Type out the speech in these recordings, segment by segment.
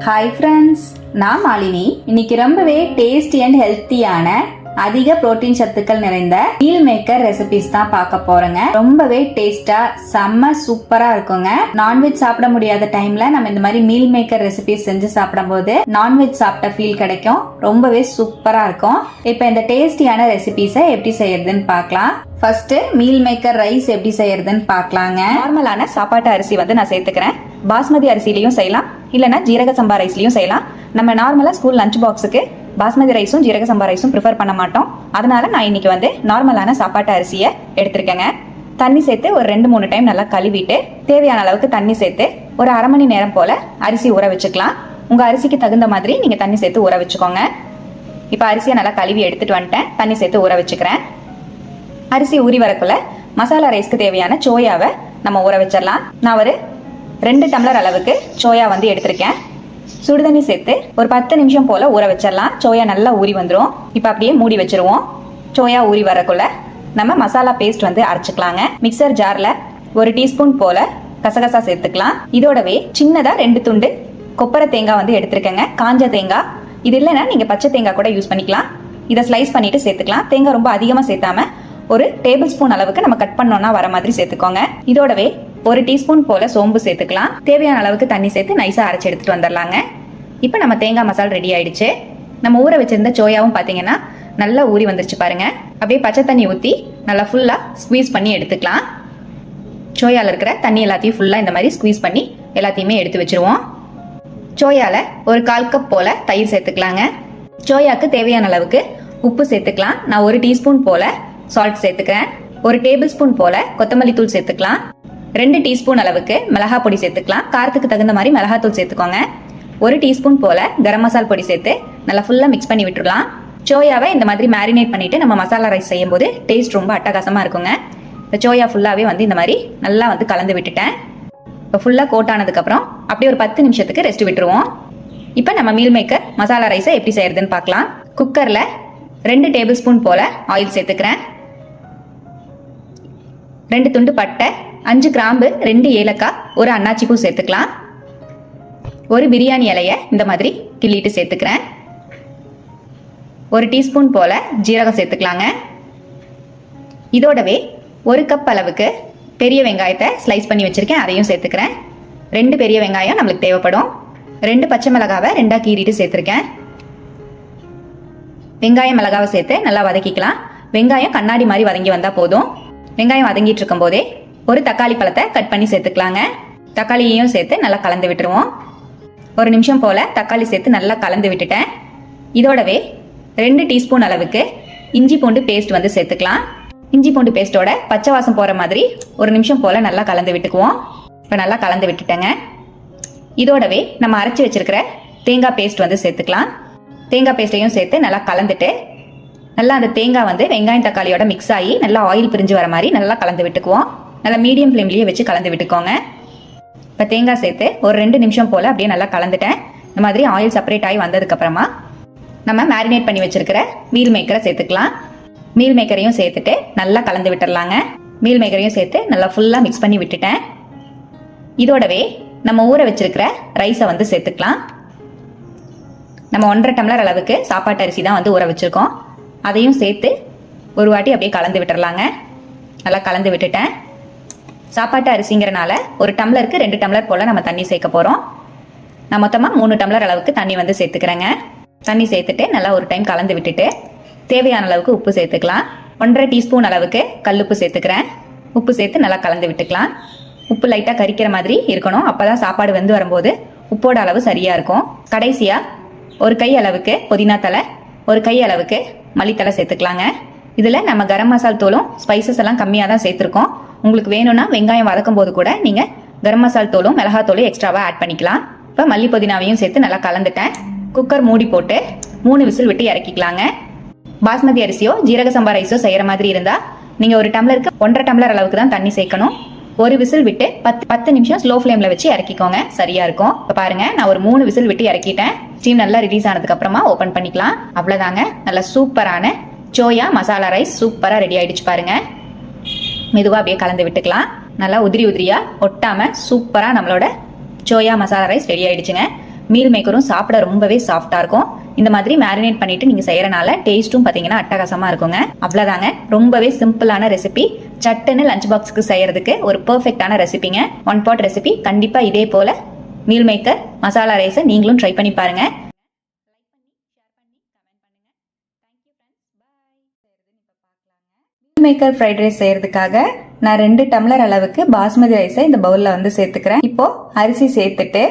Hi friends, நான் மாலினி. இன்னைக்கு ரொம்பவே டேஸ்டி அண்ட் ஹெல்த்தியான அதிக புரோட்டீன் சத்துக்கள் நிறைந்த மீல் மேக்கர் ரெசிபிஸ் தான் பார்க்க போறேங்க. ரொம்பவே டேஸ்டா செம்ம சூப்பரா இருக்குங்க. நான்வெஜ் சாப்பிட முடியாத டைம்ல நம்ம இந்த மாதிரி மீல் மேக்கர் ரெசிபிஸ் செஞ்சு சாப்பிடும் போது நான்வெஜ் சாப்பிட்ட ஃபீல் கிடைக்கும். ரொம்பவே சூப்பரா இருக்கும். இப்போ இந்த டேஸ்டியான ரெசிபிஸை எப்படி செய்யறதுன்னு பார்க்கலாம். ஃபர்ஸ்ட் மீல் மேக்கர் ரைஸ் எப்படி செய்யறதுன்னு பார்க்கலாங்க. நார்மலான சாப்பாட்டு அரிசி வந்து நான் சேர்த்துக்கிறேன். பாஸ்மதி அரிசிலையும் செய்யலாம், இல்லைன்னா ஜீரக சம்பா ரைஸ்லையும் செய்யலாம். நம்ம நார்மலா ஸ்கூல் லஞ்ச் பாக்ஸுக்கு பாஸ்மதி ரைஸும் ஜீரக சம்பா ரைஸும் ப்ரிஃபர் பண்ண மாட்டோம். அதனால நான் இன்னைக்கு வந்து நார்மலான சாப்பாட்டு அரிசியை எடுத்திருக்கேங்க. தண்ணி சேர்த்து ஒரு 2-3 டைம் நல்லா கழுவிட்டு தேவையான அளவுக்கு தண்ணி சேர்த்து ஒரு அரை மணி நேரம் போல அரிசி ஊற வச்சுக்கலாம். உங்க அரிசிக்கு தகுந்த மாதிரி நீங்க தண்ணி சேர்த்து ஊற வச்சுக்கோங்க. இப்போ அரிசியை நல்லா கழுவி எடுத்துட்டு வந்துட்டேன். தண்ணி சேர்த்து ஊற வச்சுக்கிறேன். அரிசி ஊறி வரக்குள்ள மசாலா ரைஸ்க்கு தேவையான சோயாவை நம்ம ஊற வச்சிடலாம். நான் ஒரு 2 டம்ளர் அளவுக்கு சோயா வந்து எடுத்திருக்கேன். சுடுதண்ணி சேர்த்து ஒரு 10 நிமிஷம் போல ஊற வச்சிடலாம். சோயா நல்லா ஊறி வந்துடும். இப்போ அப்படியே மூடி வச்சிருவோம். சோயா ஊறி வரக்குள்ள நம்ம மசாலா பேஸ்ட் வந்து அரைச்சிக்கலாங்க. மிக்சர் ஜார்ல 1 டீஸ்பூன் போல கசகசா சேர்த்துக்கலாம். இதோடவே சின்னதா 2 துண்டு கொப்பரை தேங்காய் வந்து எடுத்திருக்கேங்க. காஞ்ச தேங்காய். இது இல்லைன்னா நீங்க பச்சை தேங்காய் கூட யூஸ் பண்ணிக்கலாம். இதை ஸ்லைஸ் பண்ணிட்டு சேர்த்துக்கலாம். தேங்காய் ரொம்ப அதிகமா சேர்த்தாம ஒரு டேபிள் ஸ்பூன் அளவுக்கு நம்ம கட் பண்ணோம்னா வர மாதிரி சேர்த்துக்கோங்க. இதோடவே 1 டீஸ்பூன் போல சோம்பு சேர்த்துக்கலாம். தேவையான அளவுக்கு தண்ணி சேர்த்து நைஸா அரைச்சி எடுத்துட்டு வந்துடலாங்க. இப்போ நம்ம தேங்காய் மசாலா ரெடி ஆயிடுச்சு. நம்ம ஊற வச்சிருந்த சோயாவும் பாத்தீங்கன்னா நல்லா ஊறி வந்துருச்சு பாருங்க. அப்படியே பச்சை தண்ணி ஊற்றி நல்லா ஃபுல்லா ஸ்குவீஸ் பண்ணி எடுத்துக்கலாம். சோயால இருக்கிற தண்ணி எல்லாத்தையும் ஃபுல்லா இந்த மாதிரி ஸ்குவீஸ் பண்ணி எல்லாத்தையுமே எடுத்து வச்சிருவோம். சோயால ஒரு 1/4 கப் போல தயிர் சேர்த்துக்கலாங்க. சோயாக்கு தேவையான அளவுக்கு உப்பு சேர்த்துக்கலாம். நான் 1 டீஸ்பூன் போல சால்ட் சேர்த்துக்கிறேன். 1 டேபிள் ஸ்பூன் போல கொத்தமல்லி தூள் சேர்த்துக்கலாம். 2 டீஸ்பூன் அளவுக்கு மிளகா பொடி சேர்த்துக்கலாம். காரத்துக்கு தகுந்த மாதிரி மிளகாத்தூள் சேர்த்துக்கோங்க. 1 டீஸ்பூன் போல கரம் மசாலா பொடி சேர்த்து நல்லா ஃபுல்லா மிக்ஸ் பண்ணி விட்டுடலாம். சோயாவை இந்த மாதிரி மேரினேட் பண்ணிட்டு நம்ம மசாலா ரைஸ் செய்யும் போது டேஸ்ட் ரொம்ப அட்டகாசமா இருக்குங்க. இந்த சோயா ஃபுல்லாவே வந்து இந்த மாதிரி நல்லா வந்து கலந்து விட்டுட்டேன். இப்போ ஃபுல்லா கோட் ஆனதுக்கு அப்புறம் அப்படியே ஒரு 10 நிமிஷத்துக்கு ரெஸ்ட் விட்டுருவோம். இப்போ நம்ம மீல் மேக்கர் மசாலா ரைஸை எப்படி செய்யறதுன்னு பார்க்கலாம். குக்கர்ல 2 டேபிள் ஸ்பூன் போல ஆயில் சேர்த்துக்கிறேன். 2 துண்டு பட்டை, 5 கிராம்பு, 2 ஏலக்காய், 1 அன்னாச்சி பூ சேர்த்துக்கலாம். 1 பிரியாணி இலைய இந்த மாதிரி கிள்ளிட்டு சேர்த்துக்கிறேன். 1 டீஸ்பூன் போல ஜீரகம் சேர்த்துக்கலாங்க. இதோடவே 1 கப் அளவுக்கு பெரிய வெங்காயத்தை ஸ்லைஸ் பண்ணி வச்சிருக்கேன். அதையும் சேர்த்துக்கிறேன். 2 பெரிய வெங்காயம் நம்மளுக்கு தேவைப்படும். 2 பச்சை மிளகாவை 2ஆ கீறிட்டு சேர்த்துருக்கேன். வெங்காயம் மிளகாவை சேர்த்து நல்லா வதக்கிக்கலாம். வெங்காயம் கண்ணாடி மாதிரி வதங்கி வந்தா போதும். வெங்காயம் வதங்கிட்டு இருக்கும் போதே 1 தக்காளி பழத்தை கட் பண்ணி சேர்த்துக்கலாங்க. தக்காளியையும் சேர்த்து நல்லா கலந்து விட்டுருவோம். 1 நிமிஷம் போல தக்காளி சேர்த்து நல்லா கலந்து விட்டுட்டேன். இதோடவே 2 டீஸ்பூன் அளவுக்கு இஞ்சி பூண்டு பேஸ்ட் வந்து சேர்த்துக்கலாம். இஞ்சி பூண்டு பேஸ்டோட பச்சை வாசம் போற மாதிரி 1 நிமிஷம் போல நல்லா கலந்து விட்டுக்குவோம். இப்போ நல்லா கலந்து விட்டுட்டேங்க. இதோடவே நம்ம அரைச்சி வச்சிருக்கிற தேங்காய் பேஸ்ட் வந்து சேர்த்துக்கலாம். தேங்காய் பேஸ்ட்டையும் சேர்த்து நல்லா கலந்துட்டு நல்லா அந்த தேங்காய் வந்து வெங்காயம் தக்காளியோட மிக்ஸ் ஆகி நல்லா ஆயில் பிரிஞ்சு வர மாதிரி நல்லா கலந்து விட்டுக்குவோம். நல்லா மீடியம் ஃப்ளேம்லயே வச்சு கலந்து விட்டுக்கோங்க. இப்போ தேங்காய் சேர்த்து ஒரு 2 நிமிஷம் போல அப்படியே நல்லா கலந்துட்டேன். இந்த மாதிரி ஆயில் செப்பரேட் ஆகி வந்ததுக்கு அப்புறமா நம்ம மேரினேட் பண்ணி வச்சிருக்கிற மீல் மேக்கரை சேர்த்துக்கலாம். மீல் மேக்கரையும் சேர்த்துட்டு நல்லா கலந்து விட்டுடலாங்க. மீல் மேக்கரையும் சேர்த்து நல்லா ஃபுல்லா மிக்ஸ் பண்ணி விட்டுட்டேன். இதோடவே நம்ம ஊற வச்சிருக்கிற ரைஸை வந்து சேர்த்துக்கலாம். நம்ம 1.5 டம்ளர் அளவுக்கு சாப்பாட்டு அரிசி தான் வந்து ஊற வச்சிருக்கோம். அதையும் சேர்த்து ஒரு வாட்டி அப்படியே கலந்து விட்டுறலாங்க. நல்லா கலந்து விட்டுட்டேன். சாப்பாட்டு அரிசிங்கிறனால 1 டம்ளருக்கு 2 டம்ளர் போல நம்ம தண்ணி சேர்க்க போறோம். நான் மொத்தமா 3 டம்ளர் அளவுக்கு தண்ணி வந்து சேர்த்துக்கிறேங்க. தண்ணி சேர்த்துட்டு நல்லா ஒரு டைம் கலந்து விட்டுட்டு தேவையான அளவுக்கு உப்பு சேர்த்துக்கலாம். 1.5 டீஸ்பூன் அளவுக்கு கல்லுப்பு சேர்த்துக்கிறேன். உப்பு சேர்த்து நல்லா கலந்து விட்டுக்கலாம். உப்பு லைட்டா கரிக்கிற மாதிரி இருக்கணும். அப்பதான் சாப்பாடு வெந்து வரும்போது உப்போட அளவு சரியா இருக்கும். கடைசியா 1 கை அளவுக்கு புதினா தலை, 1 கை அளவுக்கு மல்லித்தலை சேர்த்துக்கலாங்க. இதுல நம்ம கரம் மசாலா தூளும் ஸ்பைசஸ் எல்லாம் கம்மியா தான் சேர்த்திருக்கோம். உங்களுக்கு வேணும்னா வெங்காயம் வதக்கும் போது கூட நீங்க கரம் மசாலா தூளும் மிளகாத்தூளும் எக்ஸ்ட்ராவா ஆட் பண்ணிக்கலாம். இப்போ மல்லி புதினாவையும் சேர்த்து நல்லா கலந்துட்டேன். குக்கர் மூடி போட்டு 3 விசில் விட்டு இறக்கிக்கலாங்க. பாஸ்மதி அரிசியோ ஜீரக சம்பா ரைஸோ செய்யற மாதிரி இருந்தா நீங்க 1 டம்ளருக்கு 1.5 டம்ளர் அளவுக்கு தான் தண்ணி சேர்க்கணும். 1 விசில் விட்டு 10 நிமிஷம் ஸ்லோ ஃப்ளேம்ல வச்சு இறக்கிக்கோங்க. சரியா இருக்கும். இப்போ பாருங்க, நான் ஒரு 3 விசில் விட்டு இறக்கிட்டேன். ஸ்டீம் நல்லா ரிலீஸ் ஆனதுக்கு அப்புறமா ஓபன் பண்ணிக்கலாம். அவ்வளவுதாங்க, நல்ல சூப்பரான சோயா மசாலா ரைஸ் சூப்பரா ரெடி ஆயிடுச்சு பாருங்க. மெதுவா அப்படியே கலந்து விட்டுக்கலாம். நல்லா உதிரியா ஒட்டாம சூப்பரா நம்மளோட சோயா மசாலா ரைஸ் ரெடி ஆயிடுச்சுங்க. மீல் மேக்கரும் சாப்பிட ரொம்பவே சாஃப்டா இருக்கும். இந்த மாதிரி மேரினேட் பண்ணிட்டு நீங்க செய்யறனால டேஸ்ட்டும் பாத்தீங்கன்னா அட்டகாசமா இருக்குங்க. அவ்வளவுதாங்க, ரொம்பவே சிம்பிளான ரெசிபி. சட்டுன்னு லஞ்ச் பாக்ஸுக்கு செய்யறதுக்கு ஒரு பெர்ஃபெக்டான ரெசிபிங்க. 1 pot ரெசிபி. கண்டிப்பா இதே போல மீல் மேக்கர் மசாலா ரைஸை நீங்களும் ட்ரை பண்ணி பாருங்க. மீல் மேக்கர் ஃப்ரைட் ரைஸ் செய்யறதுக்காக நான் 2 டம்ளர் அளவுக்கு பாஸ்மதி ரைஸை இந்த பவுல்ல வந்து சேர்த்துக்கிறேன். இப்போ அரிசி சேர்த்துட்டு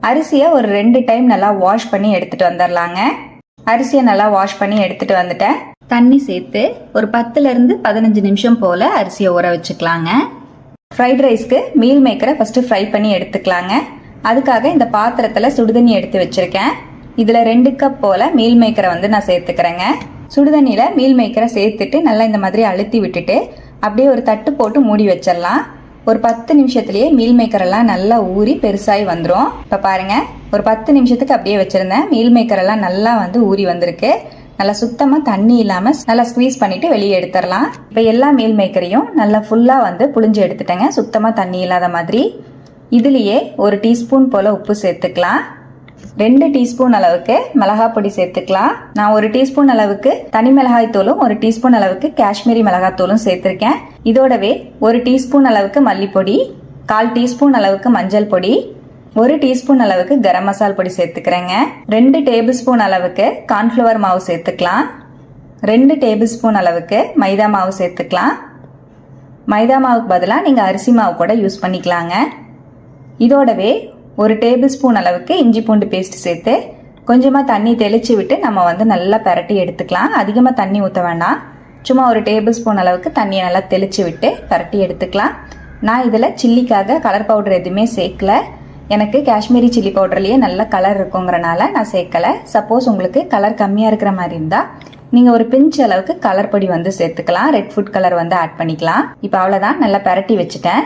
அரிசியை ஒரு 2 டைம் நல்லா வாஷ் பண்ணி எடுத்துட்டு வந்துடலாங்க. அரிசியை நல்லா வாஷ் பண்ணி எடுத்துட்டு வந்துட்டேன். தண்ணி சேர்த்து ஒரு 10ல இருந்து 15 நிமிஷம் போல அரிசியை ஊற வச்சுக்கலாங்க. ஃப்ரைட் ரைஸ்க்கு மீல் மேக்கரை ஃபர்ஸ்ட் ஃப்ரை பண்ணி எடுத்துக்கலாங்க. அதுக்காக இந்த பாத்திரத்துல சுடுதண்ணி எடுத்து வச்சிருக்கேன். இதுல 2 கப் போல மீல் மேக்கரை வந்து நான் சேர்த்துக்கிறேங்க. சுடுதண்ணியில மீல் மேக்கரை சேர்த்துட்டு நல்லா இந்த மாதிரி அழுத்தி விட்டுட்டு அப்படியே ஒரு தட்டு போட்டு மூடி வச்சிடலாம். ஒரு 10 நிமிஷத்துலயே மீல் மேக்கர் எல்லாம் நல்லா ஊறி பெருசாகி வந்துடும். இப்போ பாருங்க, ஒரு 10 நிமிஷத்துக்கு அப்படியே வச்சிருந்தேன். மீல் மேக்கர் எல்லாம் நல்லா வந்து ஊறி வந்திருக்கு. நல்லா சுத்தமா தண்ணி இல்லாம நல்லா ஸ்குவீஸ் பண்ணிட்டு வெளியே எடுத்துடலாம். இப்போ எல்லா மீல் மேக்கரையும் நல்லா ஃபுல்லா வந்து புழிஞ்சு எடுத்துட்டேங்க, சுத்தமா தண்ணி இல்லாத மாதிரி. இதுலயே 1 டீஸ்பூன் போல உப்பு சேர்த்துக்கலாம். 2 டீஸ்பூன் அளவுக்கு மிளகாய் பொடி சேர்த்துக்கலாம். நான் 1 டீஸ்பூன் அளவுக்கு தனி மிளகாய் தூளும் 1 டீஸ்பூன் அளவுக்கு காஷ்மீரி மிளகாய் தூளும் சேர்த்திருக்கேன். இதோடவே 1 டீஸ்பூன் அளவுக்கு மல்லிப்பொடி, 1/4 டீஸ்பூன் அளவுக்கு மஞ்சள் பொடி, 1 டீஸ்பூன் அளவுக்கு கரம் மசால் பொடி சேர்த்துக்கிறேங்க. 2 டேபிள் ஸ்பூன் அளவுக்கு கார்ன்ஃப்ளவர் மாவு சேர்த்துக்கலாம். 2 டேபிள் ஸ்பூன் அளவுக்கு மைதா மாவு சேர்த்துக்கலாம். மைதா மாவுக்கு பதிலாக நீங்கள் அரிசி மாவு கூட யூஸ் பண்ணிக்கலாங்க. இதோடவே 1 டேபிள் ஸ்பூன் அளவுக்கு இஞ்சி பூண்டு பேஸ்ட் சேர்த்து கொஞ்சமாக தண்ணி தெளித்து விட்டு நம்ம வந்து நல்லா பரட்டி எடுத்துக்கலாம். அதிகமாக தண்ணி ஊற்ற வேண்டாம், சும்மா 1 டேபிள் ஸ்பூன் அளவுக்கு தண்ணியை நல்லா தெளித்து விட்டு பரட்டி எடுத்துக்கலாம். நான் இதில் சில்லிக்காக கலர் பவுடர் எதுவுமே சேர்க்கல. எனக்கு காஷ்மீரி சில்லி பவுடர்லேயே நல்ல கலர் இருக்குங்கிறனால நான் சேர்க்கலை. சப்போஸ் உங்களுக்கு கலர் கம்மியாக இருக்கிற மாதிரி இருந்தால் நீங்கள் ஒரு பிஞ்ச் அளவுக்கு கலர் பொடி வந்து சேர்த்துக்கலாம். ரெட் ஃபுட் கலர் வந்து ஆட் பண்ணிக்கலாம். இப்போ அவ்வளோதான், நல்லா பரட்டி வச்சுட்டேன்.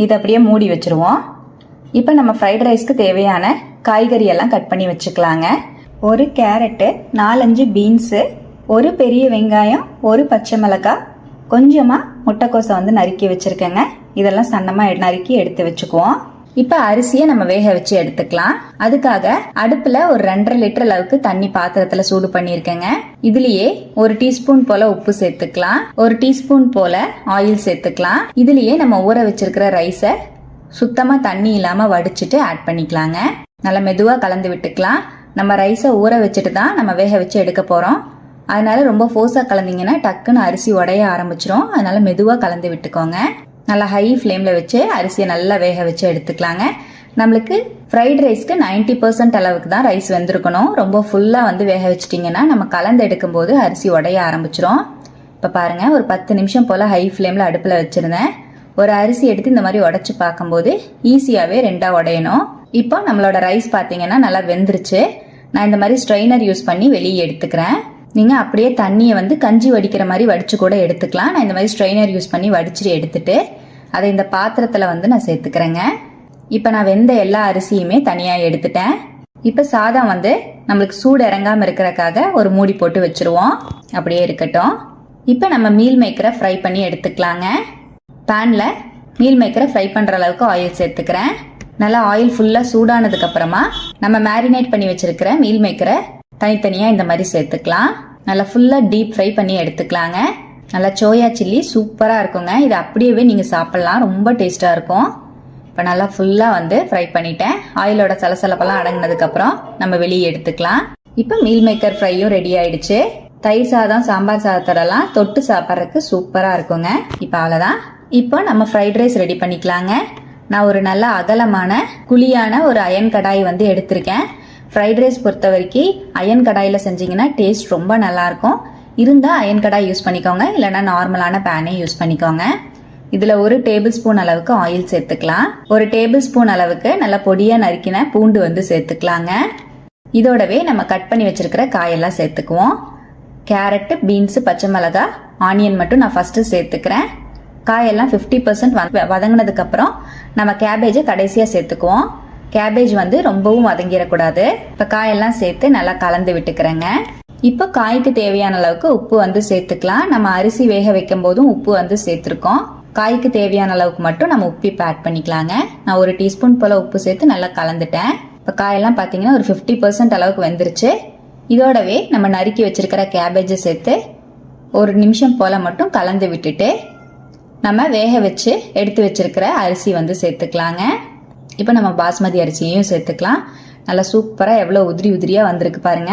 இதை அப்படியே மூடி வச்சுருவோம். இப்போ நம்ம ஃப்ரைட் ரைஸ்க்கு தேவையான காய்கறி எல்லாம் கட் பண்ணி வச்சுக்கலாங்க. 1 கேரட்டு, 4-5 பீன்ஸு, 1 பெரிய வெங்காயம், 1 பச்சை மிளகாய், கொஞ்சமாக முட்டைக்கோசை வந்து நறுக்கி வச்சுருக்கேங்க. இதெல்லாம் சன்னமாக நறுக்கி எடுத்து வச்சுக்குவோம். இப்போ அரிசியை நம்ம வேக வச்சு எடுத்துக்கலாம். அதுக்காக அடுப்பில் ஒரு 2.5 லிட்டர் அளவுக்கு தண்ணி பாத்திரத்தில் சூடு பண்ணியிருக்கேங்க. இதுலேயே 1 டீஸ்பூன் போல உப்பு சேர்த்துக்கலாம். 1 டீஸ்பூன் போல ஆயில் சேர்த்துக்கலாம். இதுலேயே நம்ம ஊற வச்சிருக்கிற ரைஸை சுத்தமாக தண்ணி இல்லாமல் வடிச்சிட்டு ஆட் பண்ணிக்கலாங்க. நல்லா மெதுவாக கலந்து விட்டுக்கலாம். நம்ம ரைஸை ஊற வச்சுட்டு தான் நம்ம வேக வச்சு எடுக்க போகிறோம். அதனால ரொம்ப ஃபோர்ஸாக கலந்தீங்கன்னா டக்குன்னு அரிசி உடைய ஆரம்பிச்சிடும். அதனால மெதுவாக கலந்து விட்டுக்கோங்க. நல்லா ஹை ஃப்ளேமில் வச்சு அரிசியை நல்லா வேக வச்சு எடுத்துக்கலாங்க. நம்மளுக்கு ஃப்ரைட் ரைஸ்க்கு 90% அளவுக்கு தான் ரைஸ் வெந்திருக்கணும். ரொம்ப ஃபுல்லாக வந்து வேக வச்சிட்டிங்கன்னா நம்ம கலந்து எடுக்கும்போது அரிசி உடைய ஆரம்பிச்சிடும். இப்போ பாருங்கள், ஒரு 10 நிமிஷம் போல் ஹை ஃப்ளேமில் அடுப்பில் வச்சுருந்தேன். ஒரு அரிசி எடுத்து இந்த மாதிரி உடைச்சு பார்க்கும்போது ஈஸியாகவே 2ஆ உடையணும். இப்போ நம்மளோட ரைஸ் பார்த்தீங்கன்னா நல்லா வெந்துருச்சு. நான் இந்த மாதிரி ஸ்ட்ரெயினர் யூஸ் பண்ணி வெளியே எடுத்துக்கிறேன். நீங்கள் அப்படியே தண்ணியை வந்து கஞ்சி வடிக்கிற மாதிரி வடிச்சு கூட எடுத்துக்கலாம். நான் இந்த மாதிரி ஸ்ட்ரெயினர் யூஸ் பண்ணி வடிச்சுட்டு எடுத்துட்டு அதை இந்த பாத்திரத்தில் வந்து நான் சேர்த்துக்கிறேங்க. இப்போ நான் வெந்த எல்லா அரிசியுமே தனியாக எடுத்துட்டேன். இப்போ சாதம் வந்து நம்மளுக்கு சூடு இறங்காமல் இருக்கிறக்காக ஒரு மூடி போட்டு வச்சுருவோம். அப்படியே இருக்கட்டும். இப்போ நம்ம மீல் மேக்கரை ஃப்ரை பண்ணி எடுத்துக்கலாங்க. பேனில் மீல் மேக்கரை ஃப்ரை பண்ணுற அளவுக்கு ஆயில் சேர்த்துக்கிறேன். நல்லா ஆயில் ஃபுல்லாக சூடானதுக்கு அப்புறமா நம்ம மேரினேட் பண்ணி வச்சிருக்கிற மீல் மேக்கரை தனித்தனியாக இந்த மாதிரி சேர்த்துக்கலாம். நல்லா ஃபுல்லாக டீப் ஃப்ரை பண்ணி எடுத்துக்கலாங்க. நல்லா சோயா சில்லி சூப்பராக இருக்குங்க. இதை அப்படியே நீங்கள் சாப்பிட்லாம், ரொம்ப டேஸ்ட்டாக இருக்கும். இப்போ நல்லா ஃபுல்லாக வந்து ஃப்ரை பண்ணிட்டேன். ஆயிலோட சலசலப்பெல்லாம் அடங்கினதுக்கப்புறம் நம்ம வெளியே எடுத்துக்கலாம். இப்போ மீல் மேக்கர் ஃப்ரையும் ரெடி ஆயிடுச்சு. தயிர் சாதம், சாம்பார் சாதத்தோடலாம் தொட்டு சாப்பிட்றதுக்கு சூப்பராக இருக்குங்க. இப்போ அவ்வளோதான். இப்போ நம்ம ஃப்ரைட் ரைஸ் ரெடி பண்ணிக்கலாங்க. நான் ஒரு நல்ல அகலமான குழியான ஒரு அயன் கடாய் வந்து எடுத்திருக்கேன். ஃப்ரைட் ரைஸ் பொறுத்த வரைக்கும் அயன் கடாயில் செஞ்சிங்கன்னா டேஸ்ட் ரொம்ப நல்லாயிருக்கும். இருந்தால் அயன் கடாய் யூஸ் பண்ணிக்கோங்க, இல்லைனா நார்மலான பேனே யூஸ் பண்ணிக்கோங்க. இதில் 1 டேபிள் ஸ்பூன் அளவுக்கு ஆயில் சேர்த்துக்கலாம். 1 டேபிள் ஸ்பூன் அளவுக்கு நல்லா பொடியாக நறுக்கின பூண்டு வந்து சேர்த்துக்கலாங்க. இதோடவே நம்ம கட் பண்ணி வச்சிருக்கிற காயெல்லாம் சேர்த்துக்குவோம். கேரட்டு, பீன்ஸு, பச்சை மிளகாய், ஆனியன் மட்டும் நான் ஃபஸ்ட்டு சேர்த்துக்கிறேன். காயெல்லாம் 50% வதங்கினதுக்கு அப்புறம் நம்ம கேபேஜை கடைசியாக சேர்த்துக்குவோம். கேபேஜ் வந்து ரொம்பவும் வதங்கிடக்கூடாது. இப்போ காயெல்லாம் சேர்த்து நல்லா கலந்து விட்டுக்கிறேங்க. இப்போ காய்க்கு தேவையான அளவுக்கு உப்பு வந்து சேர்த்துக்கலாம். நம்ம அரிசி வேக வைக்கும் போதும் உப்பு வந்து சேர்த்துருக்கோம். காய்க்கு தேவையான அளவுக்கு மட்டும் நம்ம உப்பு இப்போ ஆட் பண்ணிக்கலாங்க. நான் 1 டீஸ்பூன் போல உப்பு சேர்த்து நல்லா கலந்துட்டேன். இப்போ காயெல்லாம் பார்த்தீங்கன்னா ஒரு 50% அளவுக்கு வெந்துருச்சு. இதோடவே நம்ம நறுக்கி வச்சிருக்கிற கேபேஜை சேர்த்து ஒரு நிமிஷம் போல் மட்டும் கலந்து விட்டுட்டு நம்ம வேக வச்சு எடுத்து வச்சிருக்கிற அரிசி வந்து சேர்த்துக்கலாங்க. இப்போ நம்ம பாஸ்மதி அரிசியையும் சேர்த்துக்கலாம். நல்லா சூப்பராக எவ்வளோ உதிரி உதிரியாக வந்திருக்கு பாருங்க.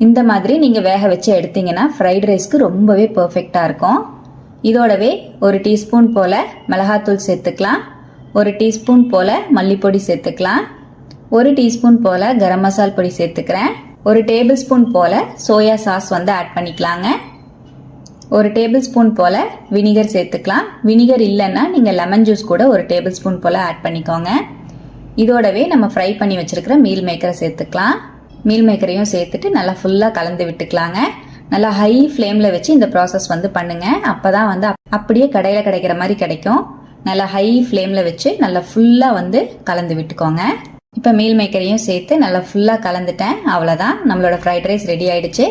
இந்த மாதிரி நீங்கள் வேக வச்சு எடுத்தீங்கன்னா ஃப்ரைட் ரைஸ்க்கு ரொம்பவே பர்ஃபெக்டாக இருக்கும். இதோடவே ஒரு டீஸ்பூன் போல் மிளகாத்தூள் சேர்த்துக்கலாம். ஒரு டீஸ்பூன் போல் மல்லிப்பொடி சேர்த்துக்கலாம். ஒரு டீஸ்பூன் போல் கரம் மசால் பொடி சேர்த்துக்கிறேன். ஒரு டேபிள் ஸ்பூன் போல் சோயா சாஸ் வந்து ஆட் பண்ணிக்கலாங்க. ஒரு டேபிள் ஸ்பூன் போல் வினிகர் சேர்த்துக்கலாம். வினிகர் இல்லைன்னா நீங்கள் லெமன் ஜூஸ் கூட ஒரு டேபிள் ஸ்பூன் போல் ஆட் பண்ணிக்கோங்க. இதோடவே நம்ம ஃப்ரை பண்ணி வச்சிருக்கிற மீல் மேக்கரை சேர்த்துக்கலாம். மீல் மேக்கரையும் சேர்த்துட்டு நல்லா ஃபுல்லாக கலந்து விட்டுக்கலாங்க. நல்லா ஹை ஃப்ளேமில் வச்சு இந்த ப்ராசஸ் வந்து பண்ணுங்க. அப்போதான் வந்து அப்படியே கடையில் கிடைக்கிற மாதிரி கிடைக்கும். நல்லா ஹை ஃப்ளேமில் வச்சு நல்லா ஃபுல்லாக வந்து கலந்து விட்டுக்கோங்க. இப்போ மீல் மேக்கரையும் சேர்த்து நல்லா ஃபுல்லாக கலந்துட்டேன். அவ்வளோதான், நம்மளோட ஃப்ரைட் ரைஸ் ரெடி ஆயிடுச்சு.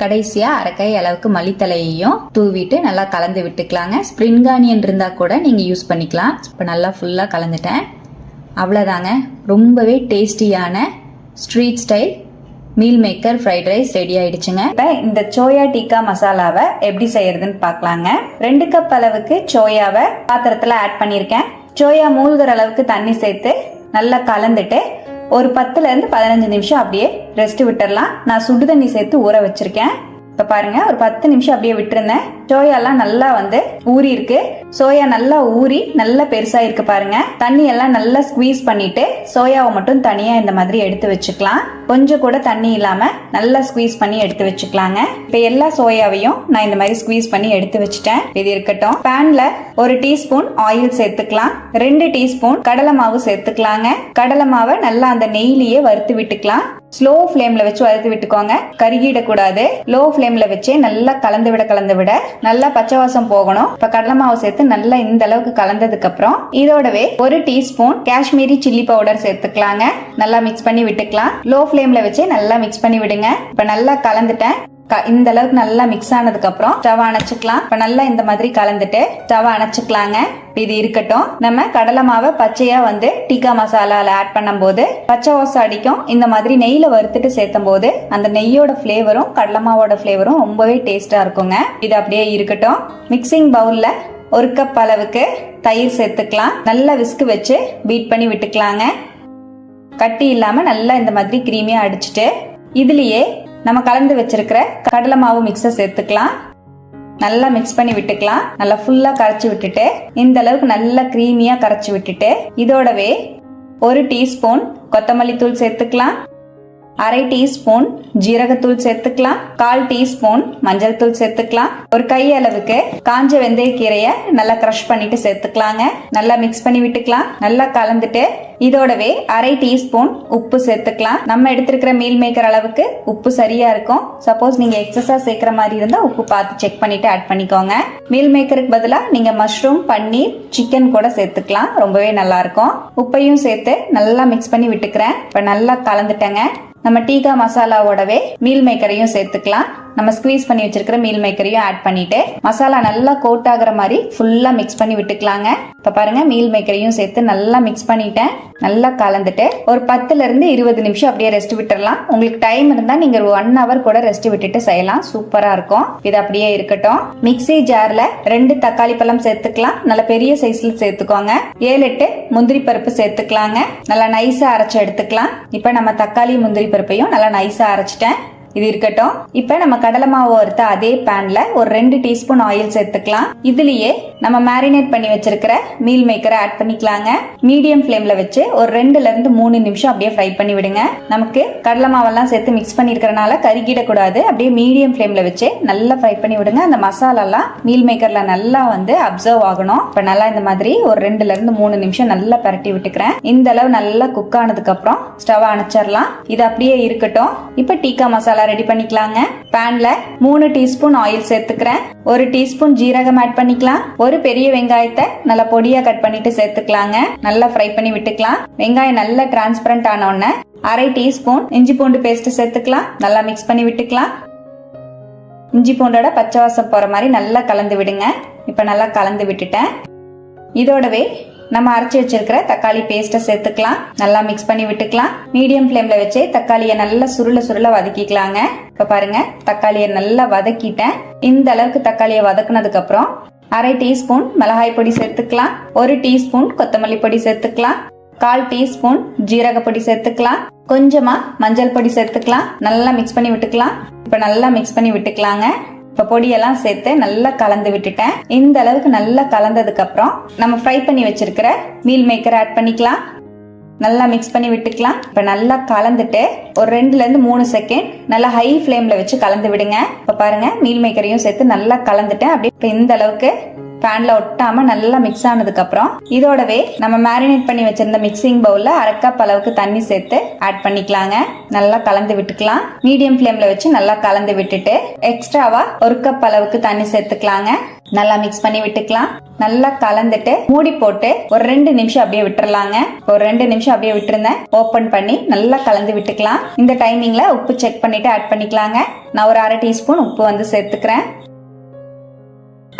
கடைசியாக அரைக்கை அளவுக்கு மல்லித்தலையையும் தூவிட்டு நல்லா கலந்து விட்டுக்கலாங்க. ஸ்ப்ரிங் ஆனியன் இருந்தால் கூட நீங்கள் யூஸ் பண்ணிக்கலாம். இப்போ நல்லா ஃபுல்லாக கலந்துட்டேன். அவ்வளோதாங்க, ரொம்பவே டேஸ்டியான street style meal maker fried rice ready ஆயிடுச்சுங்க. இப்போ இந்த சோயா டிக்கா மசாலாவை எப்படி செய்யறதுன்னு பார்க்கலாங்க. 2 கப் அளவுக்கு சோயாவை பாத்திரத்தில் ஆட் பண்ணியிருக்கேன். சோயா மூழ்கிற அளவுக்கு தண்ணி சேர்த்து நல்லா கலந்துட்டு ஒரு 10 இருந்து 15 நிமிஷம் அப்படியே ரெஸ்ட் விட்டுறலாம். நான் சுடு தண்ணி சேர்த்து ஊற வச்சிருக்கேன். இப்ப பாருங்க, ஒரு 10 நிமிஷம் அப்படியே விட்டுருந்தேன். சோயாலாம் நல்லா வந்து ஊறி இருக்கு. சோயா நல்லா ஊறி நல்லா பெருசா இருக்கு பாருங்க. தண்ணி எல்லாம் நல்லா ஸ்குவீஸ் பண்ணிட்டு சோயாவை மட்டும் தனியா இந்த மாதிரி எடுத்து வச்சுக்கலாம். கொஞ்சம் கூட தண்ணி இல்லாம நல்லா ஸ்குவீஸ் பண்ணி எடுத்து வச்சுக்கலாங்க. இப்ப எல்லா சோயாவையும் நான் இந்த மாதிரி ஸ்குவீஸ் பண்ணி எடுத்து வச்சுட்டேன். இது இருக்கட்டும். பேன்ல ஒரு டீஸ்பூன் ஆயில் சேர்த்துக்கலாம். 2 டீஸ்பூன் கடலை மாவு சேர்த்துக்கலாங்க. கடலை மாவை நல்லா அந்த நெய்லியே வறுத்து விட்டுக்கலாம். ஸ்லோ ஃப்ளேம்ல வச்சு வறுத்து விட்டுக்கோங்க, கருகிடக்கூடாது. லோ ஃப்ளேம்ல வச்சு நல்லா கலந்து விட நல்லா பச்சை வாசம் போகணும். இப்ப கடலை மாவு சேர்த்து நல்லா இந்த அளவுக்கு கலந்ததுக்கு அப்புறம் இதோடவே ஒரு டீஸ்பூன் காஷ்மீரி சில்லி பவுடர் சேர்த்துக்கலாங்க. நல்லா மிக்ஸ் பண்ணி விட்டுக்கலாம். லோ ஃப்ளேம்ல வச்சு நல்லா மிக்ஸ் பண்ணி விடுங்க. இப்ப நல்லா கலந்துட்டேன். இந்த அளவுக்கு நல்லா மிக்ஸ் ஆனதுக்கு அப்புறம் ஸ்டவ் அணைச்சுக்கலாம். இப்ப நல்லா இந்த மாதிரி கலந்துட்டு ஸ்டவ் அணைச்சுக்கலாங்க. இது இருக்கட்டும். நம்ம கடலை மாவை பச்சையா வந்து டிக்கா மசாலால ஆட் பண்ணும் போது பச்சை வாசம் அடிக்கும். இந்த மாதிரி நெய்ல வறுத்துட்டு சேர்த்தும் போது அந்த நெய்யோட பிளேவரும் கடலை மாவோட பிளேவரும் ரொம்பவே டேஸ்டா இருக்குங்க. இது அப்படியே இருக்கட்டும். மிக்சிங் பவுல்ல 1 கப் அளவுக்கு தயிர் சேர்த்துக்கலாம். நல்லா விஸ்க் வச்சு பீட் பண்ணி விட்டுக்கலாங்க. கட்டி இல்லாம நல்லா இந்த மாதிரி கிரீமியா அடிச்சுட்டு இதுலயே நம்ம கலந்து வச்சிருக்கிற கடலை மாவு மிக்ஸை சேர்த்துக்கலாம். நல்லா மிக்ஸ் பண்ணி விட்டுக்கலாம். நல்லா ஃபுல்லா கரைச்சி விட்டுட்டு இந்த அளவுக்கு நல்லா கிரீமியா கரைச்சி விட்டுட்டு இதோடவே 1 டீஸ்பூன் கொத்தமல்லி தூள் சேர்த்துக்கலாம். 1/2 டீஸ்பூன் ஜீரகத்தூள் சேர்த்துக்கலாம். 1/4 டீஸ்பூன் மஞ்சள் தூள் சேர்த்துக்கலாம். ஒரு கை அளவுக்கு காஞ்ச வெந்தயக்கீரையை நல்லா கிரஷ் பண்ணிட்டு சேர்த்துக்கலாங்க. நல்லா மிக்ஸ் பண்ணி விட்டுக்கலாம். நல்லா கலந்துட்டு இதோடவே 1/2 டீஸ்பூன் உப்பு சேர்த்துக்கலாம். நம்ம எடுத்திருக்கிற மீல் மேக்கர் அளவுக்கு உப்பு சரியா இருக்கும். சப்போஸ் நீங்க எக்ஸஸா சேர்க்கிற மாதிரி இருந்தா உப்பு பார்த்து செக் பண்ணிட்டு ஆட் பண்ணிக்கோங்க. மீல் மேக்கருக்கு பதிலா நீங்க மஷ்ரூம், பன்னீர், சிக்கன் கூட சேர்த்துக்கலாம். ரொம்பவே நல்லா இருக்கும். உப்பையும் சேர்த்து நல்லா மிக்ஸ் பண்ணி விட்டுக்கிறேன். இப்ப நல்லா கலந்துட்டேங்க. நம்ம டிக்கா மசாலாவோடவே மீல் மேக்கரையும் சேர்த்துக்கலாம். நம்ம ஸ்குவீஸ் பண்ணி வச்சிருக்கிற மீல் மேக்கரையும் ஆட் பண்ணிட்டு மசாலா நல்லா கோட் ஆகுற மாதிரி ஃபுல்லா மிக்ஸ் பண்ணி விட்டுக்கலாங்க. இப்ப பாருங்க, மீல் மேக்கரையும் சேர்த்து நல்லா மிக்ஸ் பண்ணிட்டேன். நல்லா கலந்துட்டு ஒரு 10 இருந்து 20 நிமிஷம் அப்படியே ரெஸ்ட் விட்டுறலாம். உங்களுக்கு டைம் இருந்தா நீங்க 1 ஹவர் கூட ரெஸ்ட் விட்டுட்டு செய்யலாம். சூப்பரா இருக்கும். இது அப்படியே இருக்கட்டும். மிக்ஸி ஜார்ல 2 தக்காளி பழம் சேர்த்துக்கலாம். நல்ல பெரிய சைஸ்ல சேர்த்துக்கோங்க. 7-8 முந்திரி பருப்பு சேர்த்துக்கலாங்க. நல்லா நைஸா அரைச்சு எடுத்துக்கலாம். இப்ப நம்ம தக்காளி முந்திரி பருப்பையும் நல்லா நைஸா அரைச்சிட்டேன். இது இருக்கட்டும். இப்ப நம்ம கடலை மாவு வறுத்த அதே பேன்ல ஒரு 2 டீஸ்பூன் ஆயில் சேர்த்துக்கலாம். இதுலயே நம்ம மேரினேட் பண்ணி வச்சிருக்கிற மீல் மேக்கரை ஆட் பண்ணிக்கலாங்க. மீடியம் ஃப்ளேம்ல வச்சு ஒரு 2 இருந்து 3 நிமிஷம் அப்படியே ஃப்ரை பண்ணி விடுங்க. நமக்கு கடலை மாவெல்லாம் சேர்த்து மிக்ஸ் பண்ணிருக்கிறனால கருகிடக்கூடாது. அப்படியே மீடியம் ஃப்ளேம்ல வச்சு நல்லா ஃப்ரை பண்ணி விடுங்க. அந்த மசாலாலாம் மீல் மேக்கர்ல நல்லா வந்து அப்சர்வ் ஆகணும். இப்ப நல்லா இந்த மாதிரி ஒரு 2 இருந்து 3 நிமிஷம் நல்லா பரட்டி விட்டுக்கிறேன். இந்த அளவு நல்லா குக் ஆனதுக்கு அப்புறம் ஸ்டவ் அணைச்சிடலாம். இது அப்படியே இருக்கட்டும். இப்ப டிக்கா மசாலா ரெடி பண்ணிக்கலாங்க. பேன்ல 3 டீஸ்பூன் ஆயில் சேர்த்துக்கிறேன். 1 டீஸ்பூன் ஜீரகம் ஆட் பண்ணிக்கலாம். ஒரு பெரிய வெங்காயத்தை நல்லா பொடியா கட் பண்ணிட்டு சேர்த்துக்கலாங்க. நல்லா ஃப்ரை பண்ணி விட்டுக்கலாம். வெங்காயம் நல்லா டிரான்ஸ்பரண்ட் ஆன உடனே 1/2 டீஸ்பூன் இஞ்சி பூண்டு பேஸ்ட் சேர்த்துக்கலாம். நல்லா மிக்ஸ் பண்ணி விட்டுக்கலாம். இஞ்சி பூண்டோட பச்சை வாசம் போற மாதிரி நல்லா கலந்து விடுங்க. இப்ப நல்லா கலந்து விட்டுட்டேன். இதோடவே நம்ம அரைச்சி வச்சிருக்கிற தக்காளி பேஸ்ட்டை சேர்த்துக்கலாம். நல்லா மிக்ஸ் பண்ணி விட்டுக்கலாம். மீடியம் ஃப்ளேம்ல வச்சு தக்காளியை நல்லா சுருள வதக்கிக்கலாங்க. இப்ப பாருங்க, தக்காளியை நல்லா வதக்கிட்டேன். இந்த அளவுக்கு தக்காளியை வதக்குனதுக்கு அப்புறம் அரை டீஸ்பூன் மிளகாய் பொடி சேர்த்துக்கலாம். 1 டீஸ்பூன் கொத்தமல்லி பொடி சேர்த்துக்கலாம். 1/4 டீஸ்பூன் ஜீரக பொடி சேர்த்துக்கலாம். கொஞ்சமா மஞ்சள் பொடி சேர்த்துக்கலாம். நல்லா மிக்ஸ் பண்ணி விட்டுக்கலாம். இப்ப நல்லா மிக்ஸ் பண்ணி விட்டுக்கலாங்க. இப்ப பொடியெல்லாம் சேர்த்து நல்லா கலந்து விட்டுட்டேன். இந்த அளவுக்கு நல்லா கலந்ததுக்கு அப்புறம் நம்ம ஃப்ரை பண்ணி வச்சிருக்கிற மீல் மேக்கர் ஆட் பண்ணிக்கலாம். நல்லா மிக்ஸ் பண்ணி விட்டுக்கலாம். இப்ப நல்லா கலந்துட்டு ஒரு 2 to 3 செகண்ட் நல்லா ஹை ஃப்ளேம்ல வச்சு கலந்து விடுங்க. இப்ப பாருங்க, மீல் மேக்கரையும் சேர்த்து நல்லா கலந்துட்டேன். அப்படியே இந்த அளவுக்கு பேன்ல ஒட்டாம நல்லா மிக்ஸ் ஆனதுக்கு அப்புறம் இதோடவே நம்ம மேரினேட் பண்ணி வச்சிருந்த மிக்சிங் பவுல்ல 1/2 கப் அளவுக்கு தண்ணி சேர்த்து ஆட் பண்ணிக்கலாங்க. நல்லா கலந்து விட்டுக்கலாம். மீடியம் ஃப்ளேம்ல வச்சு நல்லா கலந்து விட்டுட்டு எக்ஸ்ட்ராவா 1 கப் அளவுக்கு தண்ணி சேர்த்துக்கலாங்க. நல்லா மிக்ஸ் பண்ணி விட்டுக்கலாம். நல்லா கலந்துட்டு மூடி போட்டு ஒரு 2 நிமிஷம் அப்படியே விட்டுறலாங்க. ஒரு 2 நிமிஷம் அப்படியே விட்டுருந்தேன். ஓபன் பண்ணி நல்லா கலந்து விட்டுக்கலாம். இந்த டைமிங்ல உப்பு செக் பண்ணிட்டு ஆட் பண்ணிக்கலாங்க. நான் ஒரு 1/2 டீஸ்பூன் உப்பு வந்து சேர்த்துக்கிறேன்.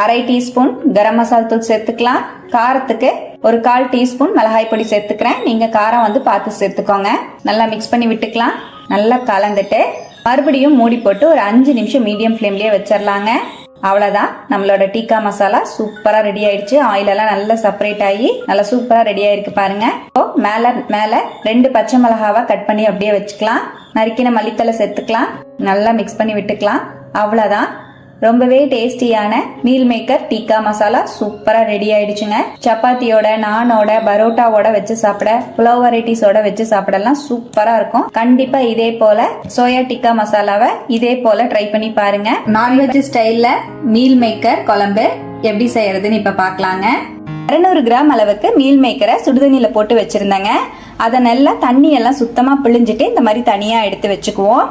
1/2 டீஸ்பூன் கரம் மசாலா தூள் சேர்த்துக்கலாம். காரத்துக்கு ஒரு 1/4 டீஸ்பூன் மிளகாய் பொடி சேர்த்துக்கிறேன். நீங்க காரம் வந்து பார்த்து சேர்த்துக்கோங்க. நல்லா மிக்ஸ் பண்ணி விட்டுக்கலாம். நல்லா கலந்துட்டு மறுபடியும் மூடி போட்டு ஒரு 5 நிமிஷம் மீடியம் ஃப்ளேம்லயே வச்சிடலாங்க. அவ்வளவுதான், நம்மளோட டிக்கா மசாலா சூப்பரா ரெடி ஆயிடுச்சு. ஆயில் எல்லாம் நல்லா செப்பரேட் ஆகி நல்லா சூப்பரா ரெடி ஆயிருக்கு பாருங்க. மேல 2 பச்சை மிளகாவா கட் பண்ணி அப்படியே வச்சுக்கலாம். நறுக்கின மல்லித்தலை சேர்த்துக்கலாம். நல்லா மிக்ஸ் பண்ணி விட்டுக்கலாம். அவ்வளவுதான், ரொம்பவே டேஸ்டியான மீல் மேக்கர் டிக்கா மசாலா சூப்பரா ரெடி ஆயிடுச்சுங்க. சப்பாத்தியோட, நானோட, பரோட்டாவோட வச்சு சாப்பிட, புலாவ் வெரைட்டிஸோட வச்சு சாப்பிடலாம் சூப்பரா இருக்கும். கண்டிப்பா இதே போல சோயா டிக்கா மசாலாவை இதே போல ட்ரை பண்ணி பாருங்க. நான்வெஜ் ஸ்டைல்ல மீல் மேக்கர் குழம்பு எப்படி செய்யறதுன்னு இப்ப பாக்கலாங்க. 200 கிராம் அளவுக்கு மீல் மேக்கரை சுடுதண்ணில போட்டு வச்சிருந்தேங்க. அதை நல்லா தண்ணி எல்லாம் சுத்தமா பிழிஞ்சிட்டு இந்த மாதிரி தனியா எடுத்து வச்சுக்குவோம்.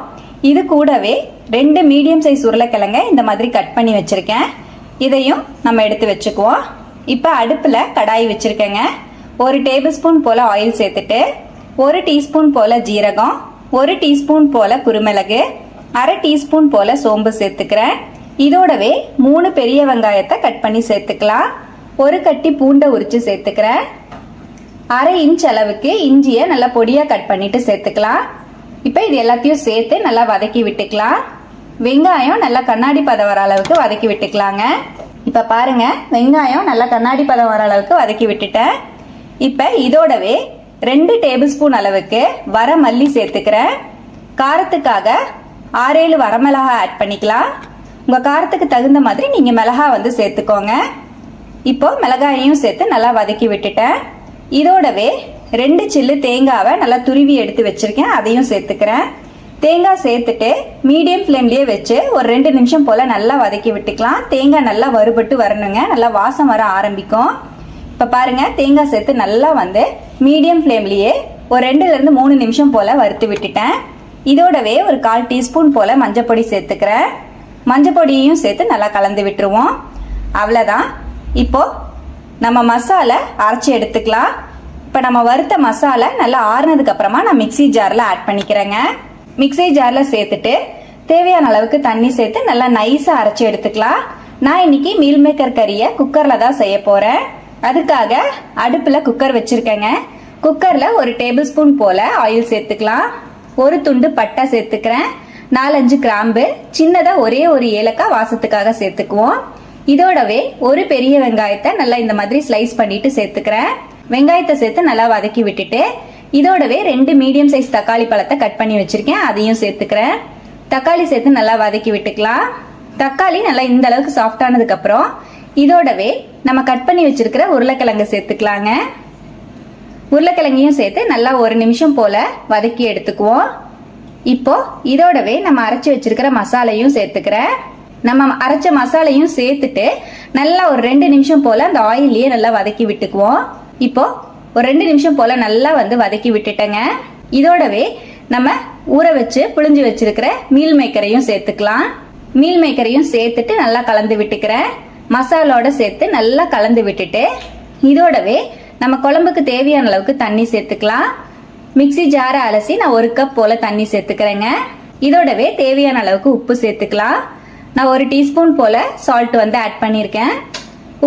இது கூடவே 2 மீடியம் சைஸ் உருளைக்கிழங்க இந்த மாதிரி கட் பண்ணி வச்சிருக்கேன். இதையும் நம்ம எடுத்து வச்சுக்குவோம். இப்போ அடுப்புல கடாய் வச்சிருக்கேங்க. 1 டேபிள் ஸ்பூன் போல ஆயில் சேர்த்துட்டு 1 டீஸ்பூன் போல ஜீரகம், 1 டீஸ்பூன் போல குருமிளகு, 1/2 டீஸ்பூன் போல சோம்பு சேர்த்துக்கிறேன். இதோடவே 3 பெரிய வெங்காயத்தை கட் பண்ணி சேர்த்துக்கலாம். 1 கட்டி பூண்டை உரிச்சு சேர்த்துக்கிறேன். 1/2 இன்ச் அளவுக்கு இஞ்சியை நல்லா பொடியா கட் பண்ணிட்டு சேர்த்துக்கலாம். இப்போ இது எல்லாத்தையும் சேர்த்து நல்லா வதக்கி விட்டுக்கலாம். வெங்காயம் நல்லா கண்ணாடி பதம் வர அளவுக்கு வதக்கி விட்டுக்கலாங்க. இப்போ பாருங்க, வெங்காயம் நல்லா கண்ணாடி பதம் வர அளவுக்கு வதக்கி விட்டுட்டேன். இப்போ இதோடவே 2 டேபிள் ஸ்பூன் அளவுக்கு வர மல்லி சேர்த்துக்கிறேன். காரத்துக்காக 6-7 வரமிளகா ஆட் பண்ணிக்கலாம். உங்க காரத்துக்கு தகுந்த மாதிரி நீங்க மிளகா வந்து சேர்த்துக்கோங்க. இப்போ மிளகாயையும் சேர்த்து நல்லா வதக்கி விட்டுட்டேன். இதோடவே 2 சில்லு தேங்காவை நல்லா துருவி எடுத்து வச்சிருக்கேன். அதையும் சேர்த்துக்கிறேன். தேங்காய் சேர்த்துட்டு மீடியம் ஃப்ளேம்லயே வச்சு ஒரு 2 நிமிஷம் போல நல்லா வதக்கி விட்டுக்கலாம். தேங்காய் நல்லா வறுபட்டு வரணுங்க. நல்லா வாசம் வர ஆரம்பிக்கும். இப்ப பாருங்க, தேங்காய் சேர்த்து நல்லா வந்து மீடியம் ஃப்ளேம்லயே ஒரு 2 to 3 நிமிஷம் போல வறுத்து விட்டுட்டேன். இதோடவே ஒரு 1/4 டீஸ்பூன் போல மஞ்சள் பொடி சேர்த்துக்கிறேன். மஞ்சள் பொடியையும் சேர்த்து நல்லா கலந்து விட்டுருவோம். அவ்வளவுதான். இப்போ நம்ம மசாலா அரைச்சி எடுத்துக்கலாம். இப்போ நம்ம வறுத்த மசாலா நல்லா ஆறுனதுக்கு அப்புறமா நான் மிக்ஸி ஜார்ல ஆட் பண்ணிக்கிறேங்க. மிக்ஸி ஜார்ல சேர்த்துட்டு தேவையான அளவுக்கு தண்ணி சேர்த்து நல்லா நைஸா அரைச்சி எடுத்துக்கலாம். நான் இன்னைக்கு மீல் மேக்கர் கறியை குக்கர்ல தான் செய்ய போறேன். அதுக்காக அடுப்புல குக்கர் வச்சிருக்கேங்க. குக்கர்ல 1 டேபிள் ஸ்பூன் போல ஆயில் சேர்த்துக்கலாம். 1 துண்டு பட்டை சேர்த்துக்கிறேன். 4-5 கிராம்பு, சின்னதா ஒரே ஒரு ஏலக்காய் வாசத்துக்காக சேர்த்துக்குவோம். இதோடவே 1 பெரிய வெங்காயத்தை நல்லா இந்த மாதிரி ஸ்லைஸ் பண்ணிட்டு சேர்த்துக்கிறேன். வெங்காயத்தை சேர்த்து நல்லா வதக்கி விட்டுட்டு இதோடவே 2 மீடியம் சைஸ் தக்காளி பழத்தை கட் பண்ணி வச்சிருக்கேன். அதையும் சேர்த்துக்கிறேன். தக்காளி சேர்த்து நல்லா வதக்கி விட்டுக்கலாம். தக்காளி நல்லா இந்த அளவுக்கு சாஃப்ட் ஆனதுக்கு அப்புறம் இதோடவே நம்ம கட் பண்ணி வச்சிருக்கிற உருளைக்கிழங்கு சேர்த்துக்கலாங்க. உருளைக்கிழங்கையும் சேர்த்து நல்லா 1 நிமிஷம் போல வதக்கி எடுத்துக்குவோம். இப்போ இதோடவே நம்ம அரைச்சி வச்சிருக்கிற மசாலையும் சேர்த்துக்கிறேன். நம்ம அரைச்ச மசாலையும் சேர்த்துட்டு நல்லா ஒரு 2 நிமிஷம் போல அந்த ஆயிலே நல்லா வதக்கி விட்டுக்குவோம். இப்போ ஒரு 2 நிமிஷம் போல நல்லா வந்து வதக்கி விட்டுட்டேங்க. இதோடவே நம்ம ஊற வச்சு புளிஞ்சு வச்சிருக்கிற மீல் மேக்கரையும் சேர்த்துக்கலாம். மீல் மேக்கரையும் சேர்த்துட்டு நல்லா கலந்து விட்டுக்கிறேன். மசாலோட சேர்த்து நல்லா கலந்து விட்டுட்டு இதோடவே நம்ம குழம்புக்கு தேவையான அளவுக்கு தண்ணி சேர்த்துக்கலாம். மிக்ஸி ஜாரை அலசி நான் 1 கப் போல தண்ணி சேர்த்துக்கிறேங்க. இதோடவே தேவையான அளவுக்கு உப்பு சேர்த்துக்கலாம். நான் 1 டீஸ்பூன் போல சால்ட் வந்து ஆட் பண்ணியிருக்கேன்.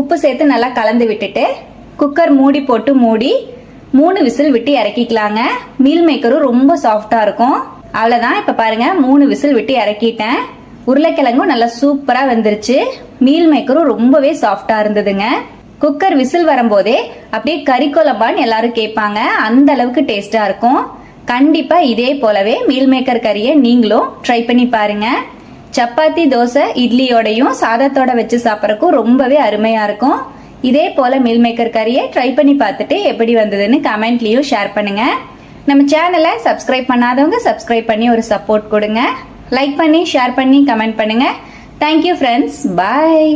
உப்பு சேர்த்து நல்லா கலந்து விட்டுட்டு குக்கர் மூடி போட்டு மூடி 3 விசில் விட்டு இறக்கிக்கலாங்க. மீல் மேக்கரும் ரொம்ப சாஃப்டா இருக்கும். அவ்வளவுதான். இப்ப பாருங்க 3 விசில் விட்டு இறக்கிட்டேன். உருளைக்கிழங்கும் நல்லா சூப்பரா வெந்துருச்சு. மீல் மேக்கரும் ரொம்பவே சாஃப்டா இருந்ததுங்க. குக்கர் விசில் வரும்போதே அப்படியே கறி குழம்பான்னு எல்லாரும் கேட்பாங்க. அந்த அளவுக்கு டேஸ்டா இருக்கும். கண்டிப்பா இதே போலவே மீல் மேக்கர் கறியை நீங்களும் ட்ரை பண்ணி பாருங்க. சப்பாத்தி, தோசை, இட்லியோடையும் சாதத்தோட வச்சு சாப்பிட்றதுக்கும் ரொம்பவே அருமையா இருக்கும். இதே போல மீல் மேக்கர் கறியை ட்ரை பண்ணி பார்த்துட்டு எப்படி வந்ததுன்னு கமெண்ட்லயும் ஷேர் பண்ணுங்க. நம்ம சேனலை சப்ஸ்கிரைப் பண்ணாதவங்க சப்ஸ்கிரைப் பண்ணி ஒரு சப்போர்ட் கொடுங்க. லைக் பண்ணி ஷேர் பண்ணி கமெண்ட் பண்ணுங்க. Thank you friends. பாய்.